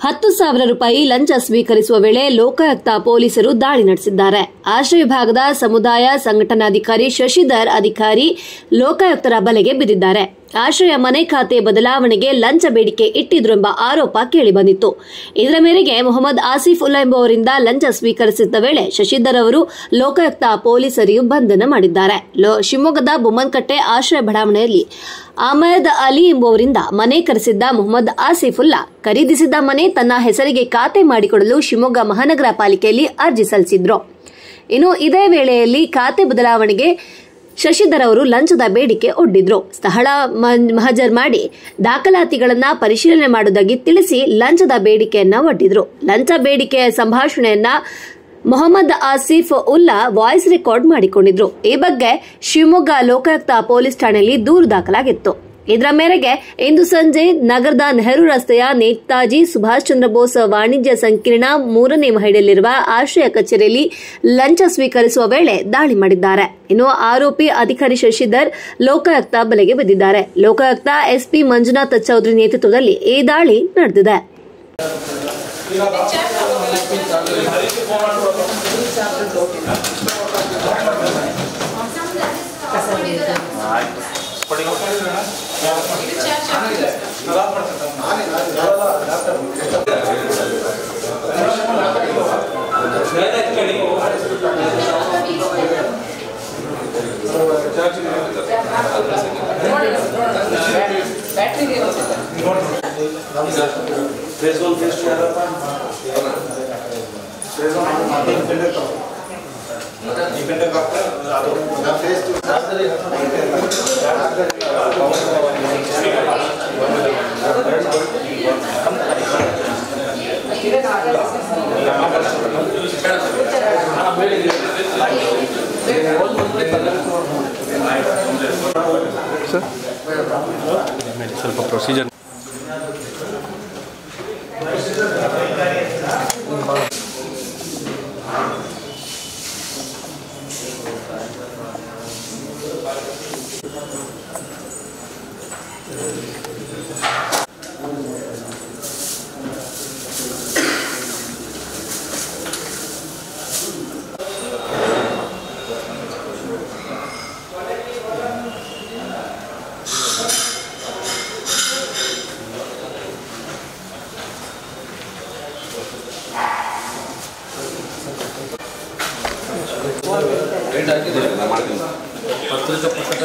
10,000 ರೂಪಾಯಿ ಲಂಚ ಸ್ವೀಕರಿಸುವ ವೇಳೆ ಲೋಕಾಯುಕ್ತ ಪೊಲೀಸರು ದಾಳಿ ನಡೆಸಿದ್ದಾರೆ. ಆಶ್ರಯ ವಿಭಾಗದ ಸಮುದಾಯ ಸಂಘಟನಾಧಿಕಾರಿ ಶಶಿಧರ್ ಅಧಿಕಾರಿ ಲೋಕಾಯುಕ್ತರ ಬಲೆಗೆ ಬಿದ್ದಿದ್ದಾರೆ. ಆಶ್ರಯ ಮನೆ ಖಾತೆ ಬದಲಾವಣೆಗೆ ಲಂಚ ಬೇಡಿಕೆ ಇಟ್ಟಿದ್ರು ಎಂಬ ಆರೋಪ ಕೇಳಿಬಂದಿತ್ತು. ಇದರ ಮೇರೆಗೆ ಮೊಹಮ್ಮದ್ ಆಸಿಫ್ ಉಲ್ಲಾ ಎಂಬುವರಿಂದ ಲಂಚ ಸ್ವೀಕರಿಸಿದ್ದ ವೇಳೆ ಶಶಿಧರ್ ಅವರು ಲೋಕಾಯುಕ್ತ ಪೊಲೀಸರು ಬಂಧನ ಮಾಡಿದ್ದಾರೆ. ಶಿವಮೊಗ್ಗದ ಬೊಮ್ಮನಕಟ್ಟೆ ಆಶ್ರಯ ಬಡಾವಣೆಯಲ್ಲಿ ಅಹಮದ್ ಅಲಿ ಎಂಬುವರಿಂದ ಮನೆ ಖರೀದಿಸಿದ್ದ ಮೊಹಮ್ಮದ್ ಆಸಿಫ್ ಉಲ್ಲಾ ಖರೀದಿಸಿದ್ದ ಮನೆ ತನ್ನ ಹೆಸರಿಗೆ ಖಾತೆ ಮಾಡಿಕೊಡಲು ಶಿವಮೊಗ್ಗ ಮಹಾನಗರ ಪಾಲಿಕೆಯಲ್ಲಿ ಅರ್ಜಿ ಸಲ್ಲಿಸಿದ್ರು. ಇನ್ನು ಇದೇ ವೇಳೆಯಲ್ಲಿ ಖಾತೆ ಬದಲಾವಣೆಗೆ ಶಶಿಧರ್ ಅವರು ಲಂಚದ ಬೇಡಿಕೆ ಒಡ್ಡಿದ್ರು. ಸ್ಥಳ ಮಹಜರ್ ಮಾಡಿ ದಾಖಲಾತಿಗಳನ್ನ ಪರಿಶೀಲನೆ ಮಾಡುವುದಾಗಿ ತಿಳಿಸಿ ಲಂಚದ ಬೇಡಿಕೆಯನ್ನ ಒಡ್ಡಿದ್ರು. ಲಂಚ ಬೇಡಿಕೆಯ ಸಂಭಾಷಣೆಯನ್ನ ಮೊಹಮ್ಮದ್ ಆಸಿಫ್ ಉಲ್ಲಾ ವಾಯ್ಸ್ ರೆಕಾರ್ಡ್ ಮಾಡಿಕೊಂಡಿದ್ರು. ಈ ಬಗ್ಗೆ ಶಿವಮೊಗ್ಗ ಲೋಕಾಯುಕ್ತ ಪೊಲೀಸ್ ಠಾಣೆಯಲ್ಲಿ ದೂರು ದಾಖಲಾಗಿತ್ತು. ಇದರ ಮೇರೆಗೆ ಇಂದು ಸಂಜೆ ನಗರದ ನೆಹರು ರಸ್ತೆಯ ನೇತಾಜಿ ಸುಭಾಷ್ ಚಂದ್ರ ಬೋಸ್ ವಾಣಿಜ್ಯ ಸಂಕೀರ್ಣ 3ನೇ ಮಹಡಿಯಲ್ಲಿರುವ ಆಶ್ರಯ ಕಚೇರಿಯಲ್ಲಿ ಲಂಚ ಸ್ವೀಕರಿಸುವ ವೇಳೆ ದಾಳಿ ಮಾಡಿದ್ದಾರೆ. ಇನ್ನು ಆರೋಪಿ ಅಧಿಕಾರಿ ಶಶಿಧರ್ ಲೋಕಾಯುಕ್ತ ಬಲೆಗೆ ಬಿದ್ದಿದ್ದಾರೆ. ಲೋಕಾಯುಕ್ತ ಎಸ್ಪಿ ಮಂಜುನಾಥ್ ಚೌಧರಿ ನೇತೃತ್ವದಲ್ಲಿ ಈ ದಾಳಿ ನಡೆದಿದೆ. ಸ್ವಲ್ಪ ಪ್ರೊಸೀಜರ್ ಪತ್ರಿಕಾ ಪುಸ್ತಕ